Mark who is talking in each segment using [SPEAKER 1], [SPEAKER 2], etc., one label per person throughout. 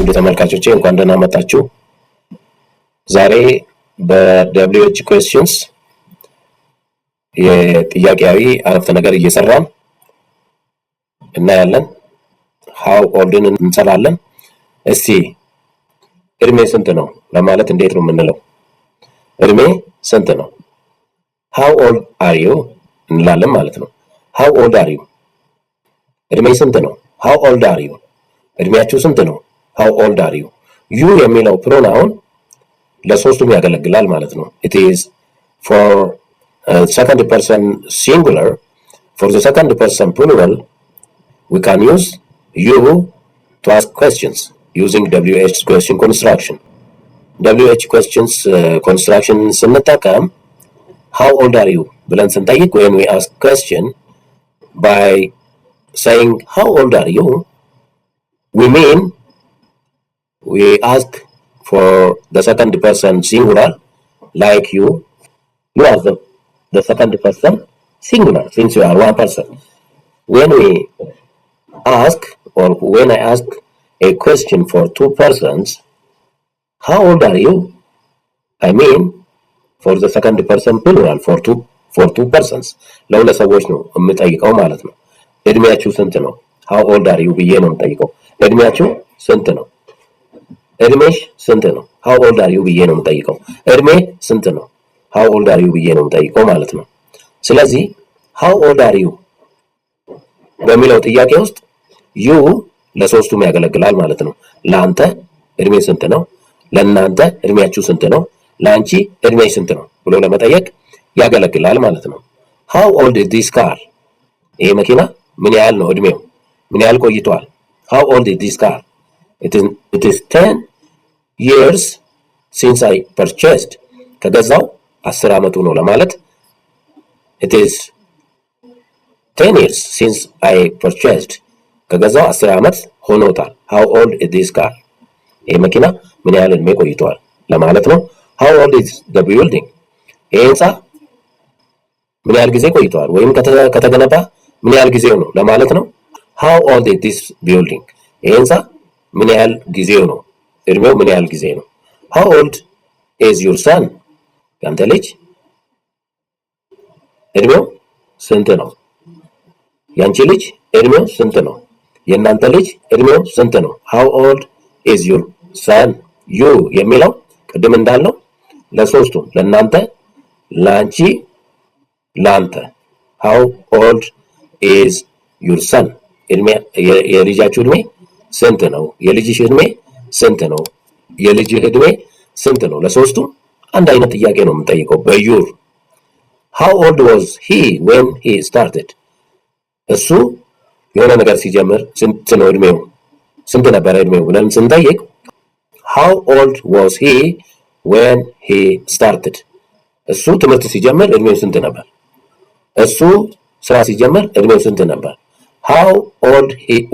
[SPEAKER 1] ውድ ተመልካቾቼ እንኳን ደህና መጣችሁ። ዛሬ በWH questions የጥያቄያዊ አረፍተ ነገር እየሰራን እናያለን። how oldን እንሰራለን። እስቲ እድሜ ስንት ነው ለማለት እንዴት ነው የምንለው? እድሜ ስንት ነው? how old are you እንላለን ማለት ነው። how old are you? እድሜ ስንት ነው? how old are you? እድሜያችሁ ስንት ነው? how old are you? you የሚለው pronoun ለሶስቱም ያገለግላል ማለት ነው። it is for second person singular. For the second person plural we can use you to ask questions using WH question construction. WH questions construction ስንጠቀም how old are you ብለን ስንጠይቅ when we ask question by saying how old are you, we mean we ask for the second person singular, like you are the second person singular since you are one person. When we ask or when I ask a question for two persons, how old are you? I mean for the second person plural for two persons. ለሁለት ሰዎች ነው የምጠይቀው ማለት ነው። እድሜያችሁ ስንት ነው? how old are you ብዬ ነው የምጠይቀው። እድሜያችሁ ስንት ነው? እድሜሽ ስንት ነው? how old are you ብዬ ነው የምጠይቀው። እድሜ ስንት ነው? how old are you ብዬ ነው የምጠይቀው ማለት ነው። ስለዚህ how old are you በሚለው ጥያቄ ውስጥ you ለሶስቱም ያገለግላል ማለት ነው። ለአንተ እድሜ ስንት ነው? ለእናንተ እድሜያችሁ ስንት ነው? ለአንቺ እድሜሽ ስንት ነው ብሎ ለመጠየቅ ያገለግላል ማለት ነው። how old is this car? ይሄ መኪና ምን ያህል ነው እድሜው? ምን ያህል ቆይቷል? how old is this car? It is 10 years since I purchased. ከገዛው 10 ዓመቱ ነው ለማለት it is 10 years since I purchased. ከገዛው 10 ዓመት ሆኖታል። how old is this car? ይሄ መኪና ምን ያህል እድሜ ቆይቷል ለማለት ነው። how old is the building? ይሄ ህንጻ ምን ያህል ጊዜ ቆይቷል ወይም ከተገነባ ምን ያህል ጊዜው ነው ለማለት ነው። how old is this building? ይሄ ህንጻ ምን ያህል ጊዜው ነው? እድሜው ምን ያህል ጊዜ ነው? how old is your son? ያንተ ልጅ እድሜው ስንት ነው? ያንቺ ልጅ እድሜው ስንት ነው? የእናንተ ልጅ እድሜው ስንት ነው? how old is your son? you የሚለው ቅድም እንዳልነው ለሶስቱም ለእናንተ፣ ለአንቺ፣ ለአንተ how old is your son? የልጃችሁ እድሜ ስንት ነው? የልጅሽ እድሜ ስንት ነው? የልጅህ እድሜ ስንት ነው? ለሶስቱም አንድ አይነት ጥያቄ ነው የምንጠይቀው በዩር። how old was he when he started? እሱ የሆነ ነገር ሲጀምር ስንት ነው እድሜው? ስንት ነበር እድሜው ብለን ስንጠይቅ how old was he when he started? እሱ ትምህርት ሲጀምር እድሜው ስንት ነበር? እሱ ስራ ሲጀምር እድሜው ስንት ነበር? how old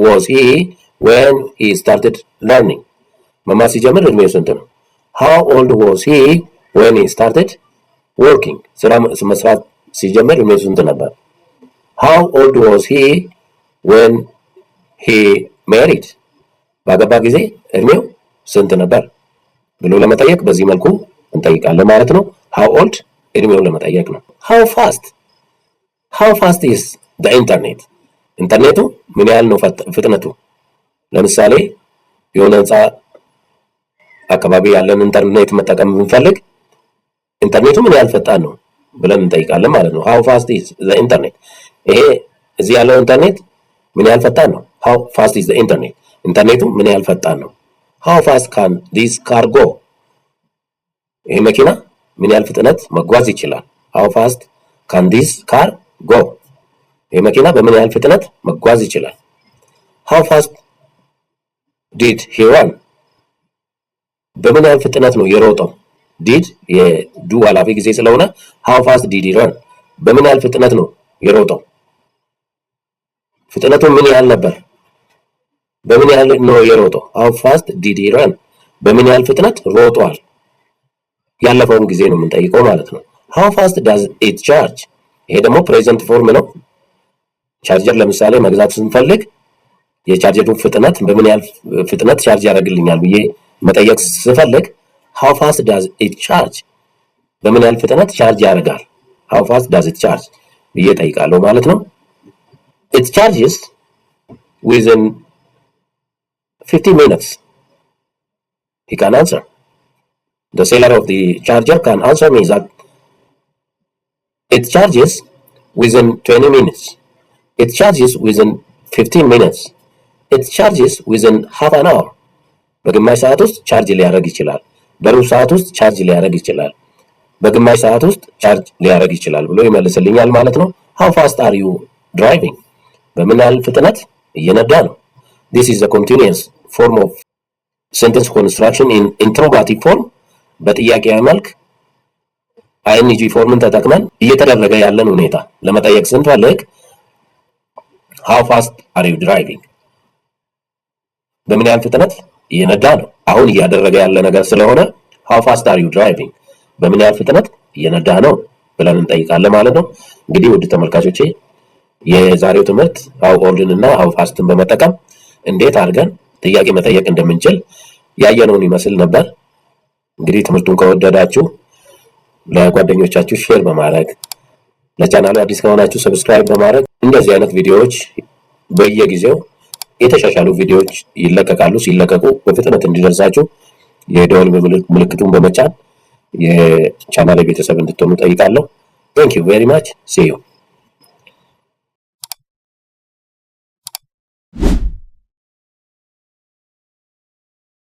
[SPEAKER 1] was he when he started learning? መማር ሲጀምር እድሜው ስንት ነው? how old was he when he started working? ስራ መስራት ሲጀምር እድሜው ስንት ነበር? how old was he when he married? ባገባ ጊዜ እድሜው ስንት ነበር ብሎ ለመጠየቅ በዚህ መልኩ እንጠይቃለን ማለት ነው። how old እድሜውን ለመጠየቅ ነው። how fast is the internet? ኢንተርኔቱ ምን ያህል ነው ፍጥነቱ? ለምሳሌ የሆነ ህንጻ አካባቢ ያለን ኢንተርኔት መጠቀም ብንፈልግ ኢንተርኔቱ ምን ያህል ፈጣን ነው ብለን እንጠይቃለን ማለት ነው። how fast is the internet? ይሄ እዚህ ያለው ኢንተርኔት ምን ያህል ፈጣን ነው? how fast is the internet? ኢንተርኔቱ ምን ያህል ፈጣን ነው? how fast can this car go? ይሄ መኪና ምን ያህል ፍጥነት መጓዝ ይችላል? how fast can this car go? ይሄ መኪና በምን ያህል ፍጥነት መጓዝ ይችላል? how fast did he run? በምን ያህል ፍጥነት ነው የሮጠው? did የዱ ኃላፊ ጊዜ ስለሆነ how fast did he run? በምን ያህል ፍጥነት ነው የሮጠው? ፍጥነቱ ምን ያህል ነበር? በምን ያህል ነው የሮጠው? how fast did he run? በምን ያህል ፍጥነት ሮጧል? ያለፈውን ጊዜ ነው የምንጠይቀው ማለት ነው። how fast does it charge? ይሄ ደግሞ ፕሬዘንት ፎርም ነው። ቻርጀር ለምሳሌ መግዛት ስንፈልግ የቻርጀሩን ፍጥነት በምን ያህል ፍጥነት ቻርጅ ያደርግልኛል ብዬ መጠየቅ ስፈልግ how fast does it charge በምን ያህል ፍጥነት ቻርጅ ያደርጋል how fast does it charge ብዬ ጠይቃለሁ ማለት ነው። it charges within 50 minutes. He can answer. The seller of the charger can answer me that it charges within 20 minutes. It charges within 15 minutes. It charges within half an hour. በግማሽ ሰዓት ውስጥ ቻርጅ ሊያደርግ ይችላል። በሩብ ሰዓት ውስጥ ቻርጅ ሊያደርግ ይችላል። በግማሽ ሰዓት ውስጥ ቻርጅ ሊያደርግ ይችላል ብሎ ይመልስልኛል ማለት ነው። How fast are you driving? በምን ያህል ፍጥነት እየነዳ ነው? This is a continuous form of sentence construction in interrogative form. በጥያቄያዊ መልክ ing ፎርምን ተጠቅመን እየተደረገ ያለን ሁኔታ ለመጠየቅ ስንፈልግ how fast are you driving? በምን ያህል ፍጥነት እየነዳ ነው? አሁን እያደረገ ያለ ነገር ስለሆነ how fast are you driving? በምን ያህል ፍጥነት እየነዳ ነው ብለን እንጠይቃለን ማለት ነው። እንግዲህ ውድ ተመልካቾቼ የዛሬው ትምህርት how oldን እና how fastን በመጠቀም እንዴት አድርገን ጥያቄ መጠየቅ እንደምንችል ያየነውን ይመስል ነበር። እንግዲህ ትምህርቱን ከወደዳችሁ ለጓደኞቻችሁ ሼር በማድረግ ለቻናሉ አዲስ ከሆናችሁ ሰብስክራይብ በማድረግ እንደዚህ አይነት ቪዲዮዎች በየጊዜው የተሻሻሉ ቪዲዮዎች ይለቀቃሉ። ሲለቀቁ በፍጥነት እንዲደርሳችሁ የደወል ምልክቱን በመጫን የቻናሌ ቤተሰብ እንድትሆኑ ጠይቃለሁ። Thank you very much. See you.